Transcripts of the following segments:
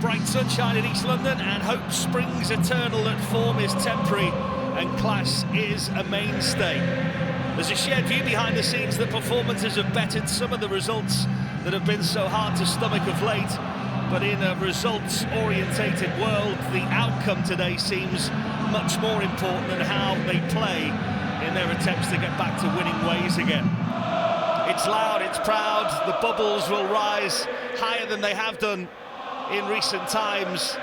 bright sunshine in East London, and hope springs eternal that form is temporary and class is a mainstay. There's a shared view behind the scenes that performances have bettered some of the results that have been so hard to stomach of late, but in a results-orientated world, the outcome today seems much more important than how they play in their attempts to get back to winning ways again. It's loud, it's proud, the bubbles will rise higher than they have done in recent times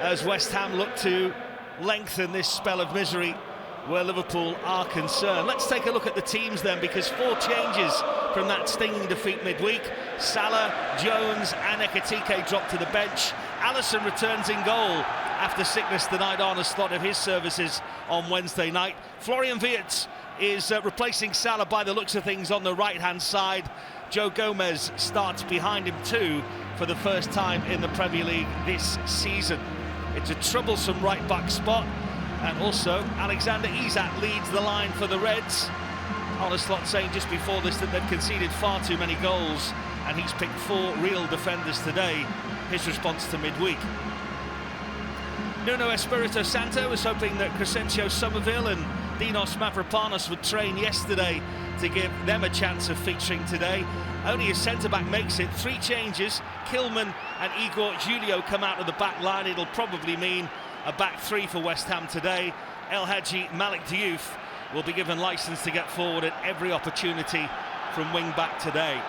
as West Ham look to lengthen this spell of misery where Liverpool are concerned. Let's take a look at the teams then, because 4 changes from that stinging defeat midweek. Salah, Jones and Ekitike drop to the bench. Alisson returns in goal after sickness denied Arne Slot of his services on Wednesday night. Florian Wirtz is replacing Salah by the looks of things on the right-hand side. Joe Gomez starts behind him too for the first time in the Premier League this season. It's a troublesome right-back spot, and also Alexander Isak leads the line for the Reds. Arne Slot saying just before this that they've conceded far too many goals, and he's picked 4 real defenders today, his response to midweek. Nuno Espirito Santo was hoping that Crescencio Somerville and Dinos Mavropanos would train yesterday to give them a chance of featuring today. Only a centre-back makes it. 3 changes. Kilman and Igor Julio come out of the back line. It'll probably mean a back 3 for West Ham today. El Hadji Malik Diouf will be given licence to get forward at every opportunity from wing-back today.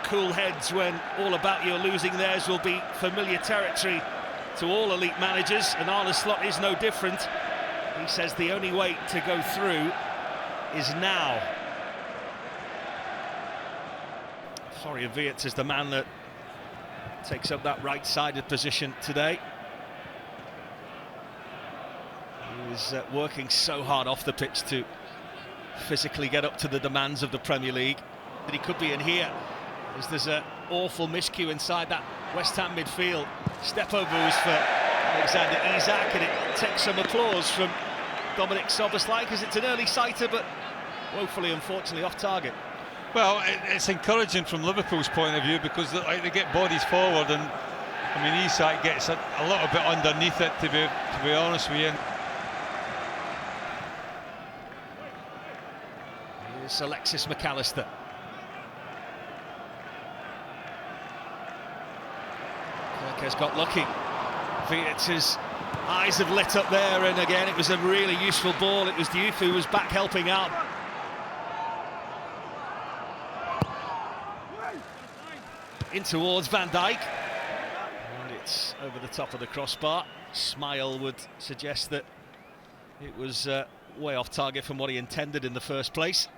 Cool heads when all about you are losing theirs will be familiar territory to all elite managers, and Arne Slot is no different. He says the only way to go through is now. Florian Wirtz is the man that takes up that right-sided position today. He's working so hard off the pitch to physically get up to the demands of the Premier League that he could be in here, as there's an awful miscue inside that West Ham midfield. Step over was for Alexander Isak, and it takes some applause from Dominic Szoboszlai, because it's an early sighter, but woefully, unfortunately, off target. Well, it's encouraging from Liverpool's point of view, because they get bodies forward, and I mean Isak gets a little bit underneath it, to be honest with you. Here's Alexis McAllister. Kirk has got lucky. Wirtz's eyes have lit up there, and again it was a really useful ball. It was Diouf who was back helping out. In towards Van Dijk, and it's over the top of the crossbar. Smile would suggest that it was way off target from what he intended in the first place.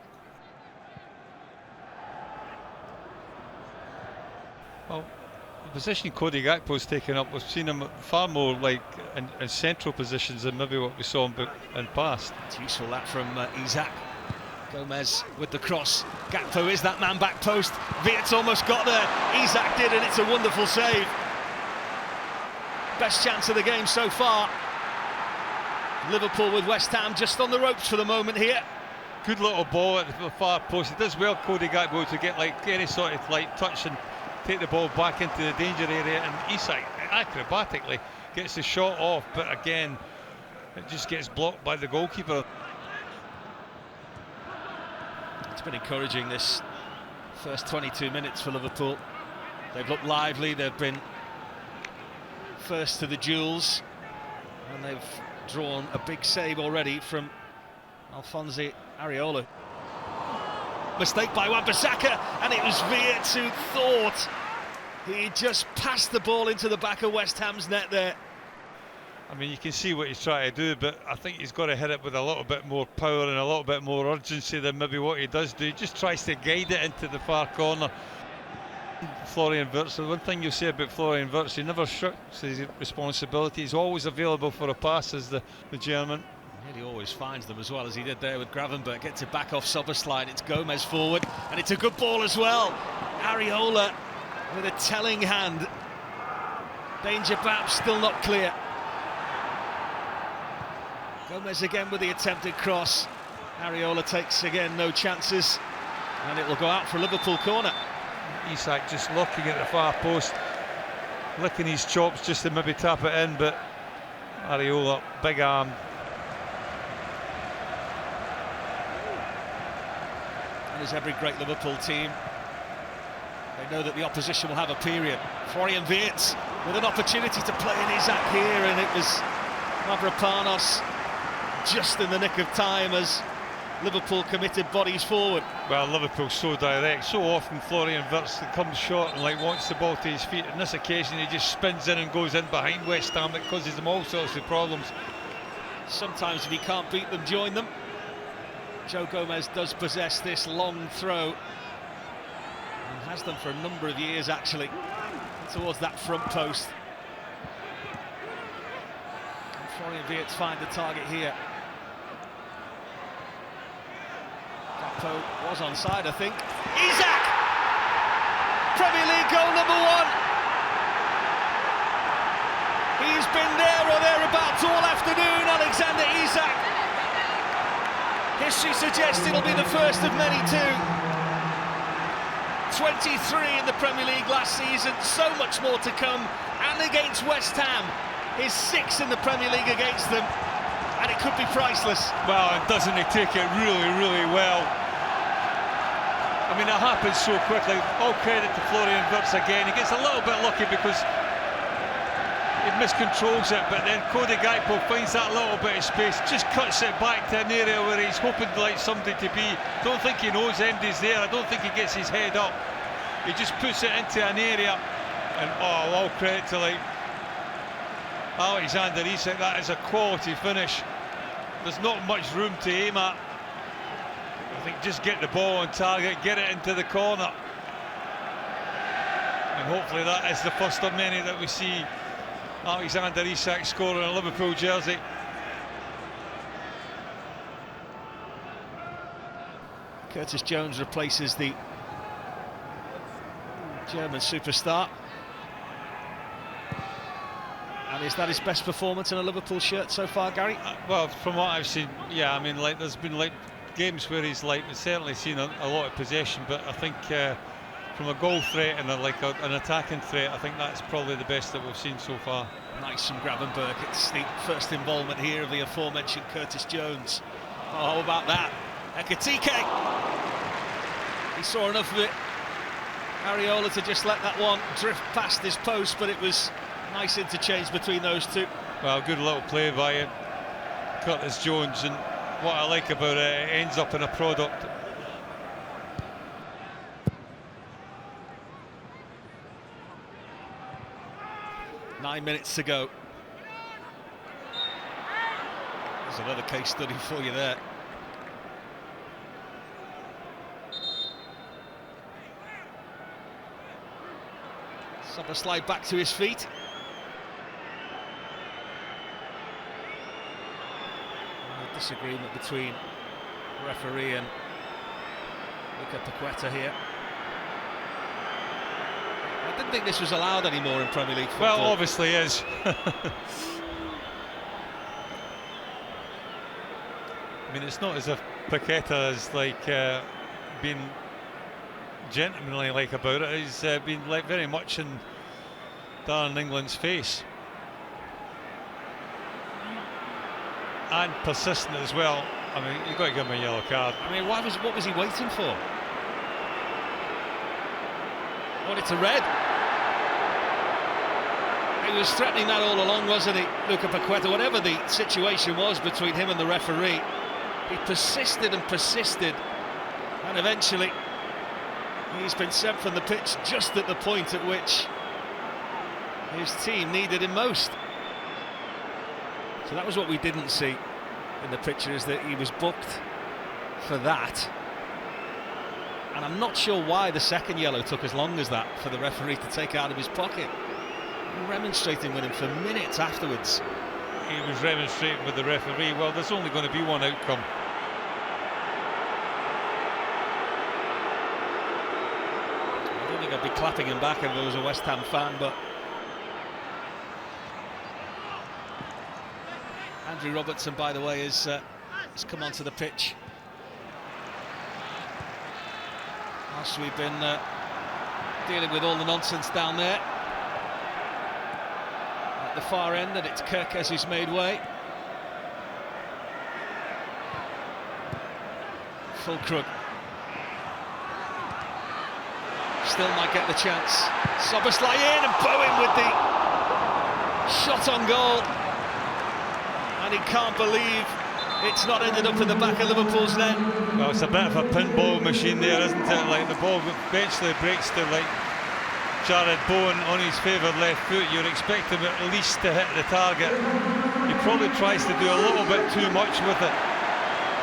Well, the position Cody Gakpo's taken up, we've seen him far more like in central positions than maybe what we saw in past. It's useful that from Isak. Gomez with the cross. Gakpo is that man back post. Wirtz almost got there. Isak did, and it's a wonderful save. Best chance of the game so far. Liverpool with West Ham just on the ropes for the moment here. Good little ball at the far post. It does well, Cody Gakpo, to get like any sort of like touch and take the ball back into the danger area, and Isak acrobatically gets the shot off, but again it just gets blocked by the goalkeeper. It's been encouraging this first 22 minutes for Liverpool. They've looked lively, they've been first to the duels, and they've drawn a big save already from Alphonse Areola. Mistake by Wan-Bissaka, and it was Wirtz who thought he just passed the ball into the back of West Ham's net there. I mean, you can see what he's trying to do, but I think he's got to hit it with a little bit more power and a little bit more urgency than maybe what he does do. He just tries to guide it into the far corner. Florian Wirtz, the one thing you say about Florian Wirtz, he never shirks his responsibility. He's always available for a pass, as the German. He always finds them, as well as he did there with Gravenberch. Gets it back off Szoboszlai. It's Gomez forward, and it's a good ball as well. Areola with a telling hand. Danger perhaps still not clear. Gomez again with the attempted cross. Areola takes again no chances, and it will go out for a Liverpool corner. Isak just looking at the far post. licking his chops just to maybe tap it in, but Areola, big arm. And as every great Liverpool team, they know that the opposition will have a period. Florian Wirtz with an opportunity to play in Isak here, and it was Mavropanos just in the nick of time as Liverpool committed bodies forward. Well, Liverpool's so direct. So often Florian Wirtz comes short and wants the ball to his feet. On this occasion, he just spins in and goes in behind West Ham. It causes them all sorts of problems. Sometimes if he can't beat them, join them. Joe Gomez does possess this long throw, and has done for a number of years actually, towards that front post. And Florian Wirtz find the target here. Gakpo was onside, I think. Isak! Premier League goal number 1. He's been there or thereabouts all afternoon, Alexander Isak. History suggests it'll be the first of many too. 23 in the Premier League last season, so much more to come, and against West Ham, his 6th in the Premier League against them, and it could be priceless. Well, and doesn't he take it really, really well? I mean, it happens so quickly. All credit to Florian Wirtz again. He gets a little bit lucky because he miscontrols it, but then Cody Gakpo finds that little bit of space, just cuts it back to an area where he's hoping like somebody to be. Don't think he knows Andy's there. I don't think he gets his head up. He just puts it into an area, and all credit to Alexander Isak. That is a quality finish. There's not much room to aim at. I think just get the ball on target, get it into the corner, and hopefully that is the first of many that we see Alexander Isak scoring a Liverpool jersey. Curtis Jones replaces the German superstar. And is that his best performance in a Liverpool shirt so far, Gary? Well, from what I've seen, yeah. I mean, there's been games where he's certainly seen a lot of possession, but I think from a goal threat and an attacking threat, I think that's probably the best that we've seen so far. Nice from Gravenberg. It's the first involvement here of the aforementioned Curtis Jones. Oh, how about that? Ekitike! He saw enough of it. Areola to just let that one drift past his post, but it was nice interchange between those two. Well, good little play by Curtis Jones, and what I like about it, it ends up in a product. Nine minutes to go. There's another case study for you there. Slide back to his feet. A disagreement between referee and Luka Paqueta here. I didn't think this was allowed anymore in Premier League football. Well, obviously is. I mean, it's not as if Paqueta has been gentlemanly about it. He's been very much in Darren England's face, and persistent as well. I mean, you've got to give him a yellow card. I mean, what was he waiting for? Wanted to red. He was threatening that all along, wasn't he, Luka Paqueta? Whatever the situation was between him and the referee, he persisted and persisted, and eventually he's been sent from the pitch just at the point at which his team needed him most. So that was what we didn't see in the picture, is that he was booked for that. And I'm not sure why the second yellow took as long as that for the referee to take out of his pocket. Remonstrating with him for minutes afterwards. He was remonstrating with the referee. Well, there's only going to be one outcome. I don't think I'd be clapping him back if I was a West Ham fan, but Andrew Robertson, by the way, has come onto the pitch. Whilst we've been dealing with all the nonsense down there. at the far end, and it's Kirkes who's made way. Fulkrug still might get the chance. Szoboszlai in, and Bowen with the shot on goal. And he can't believe it's not ended up in the back of Liverpool's net. Well, it's a bit of a pinball machine there, isn't it? Like, the ball eventually breaks to, like, Jared Bowen on his favoured left foot. You'd expect him at least to hit the target. He probably tries to do a little bit too much with it.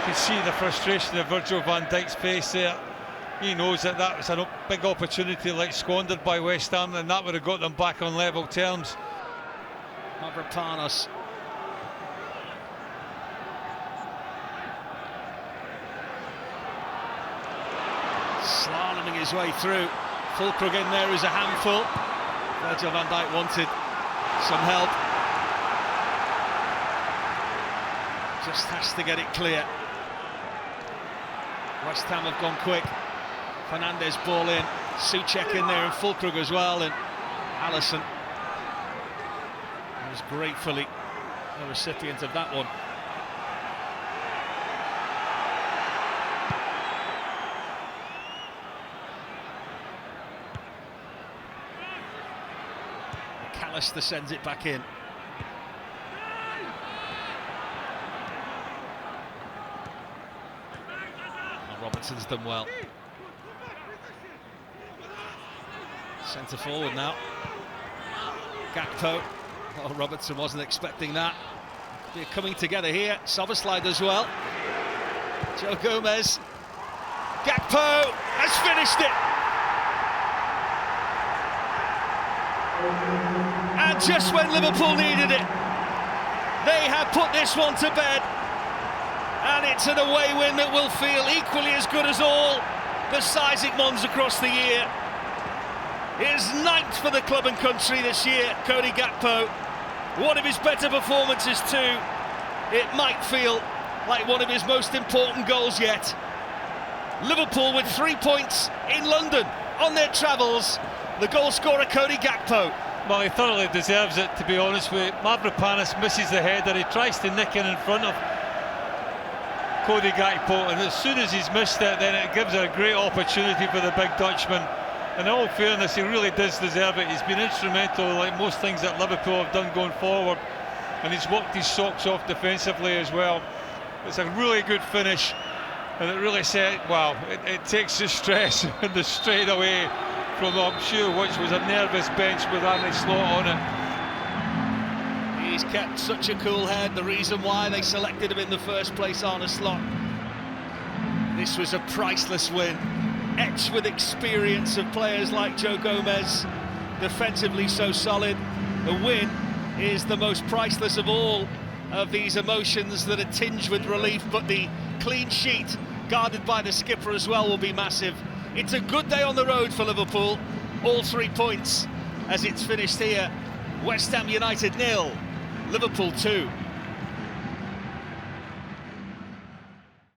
You can see the frustration of Virgil van Dijk's face there. He knows that that was a big opportunity, like, squandered by West Ham, and that would have got them back on level terms. Mavropanos. Slaloming his way through. Fulkrug in there is a handful. Virgil van Dijk wanted some help. Just has to get it clear. West Ham have gone quick. Fernandes ball in. Souček in there, and Fulkrug as well, and Alisson was gratefully the recipient of that one. McAllister sends it back in. Robertson's done well. Centre forward now. Gakpo. Oh, Robertson wasn't expecting that. They're coming together here. Szoboszlai does well. Joe Gomez. Gakpo has finished it. And just when Liverpool needed it, they have put this one to bed. And it's an away win that will feel equally as good as all the Isaac Mons across the year. His 9th for the club and country this year, Cody Gakpo. One of his better performances too. It might feel like one of his most important goals yet. Liverpool with 3 points in London on their travels. The goal scorer, Cody Gakpo. Well, he thoroughly deserves it, to be honest with you. Mavropanos misses the header. He tries to nick in front of Cody Gakpo, and as soon as he's missed it, then it gives a great opportunity for the big Dutchman. In all fairness, he really does deserve it. He's been instrumental, like most things that Liverpool have done going forward, and he's worked his socks off defensively as well. It's a really good finish, and it really it takes the stress and the strain away from, I'm sure, which was a nervous bench with Arne Slot on it. He's kept such a cool head, the reason why they selected him in the first place, Arne Slot. This was a priceless win, etched with experience of players like Joe Gomez, defensively so solid. The win is the most priceless of all of these emotions that are tinged with relief, but the clean sheet, guarded by the skipper as well, will be massive. It's a good day on the road for Liverpool, all 3 points as it's finished here. West Ham United 0, Liverpool 2.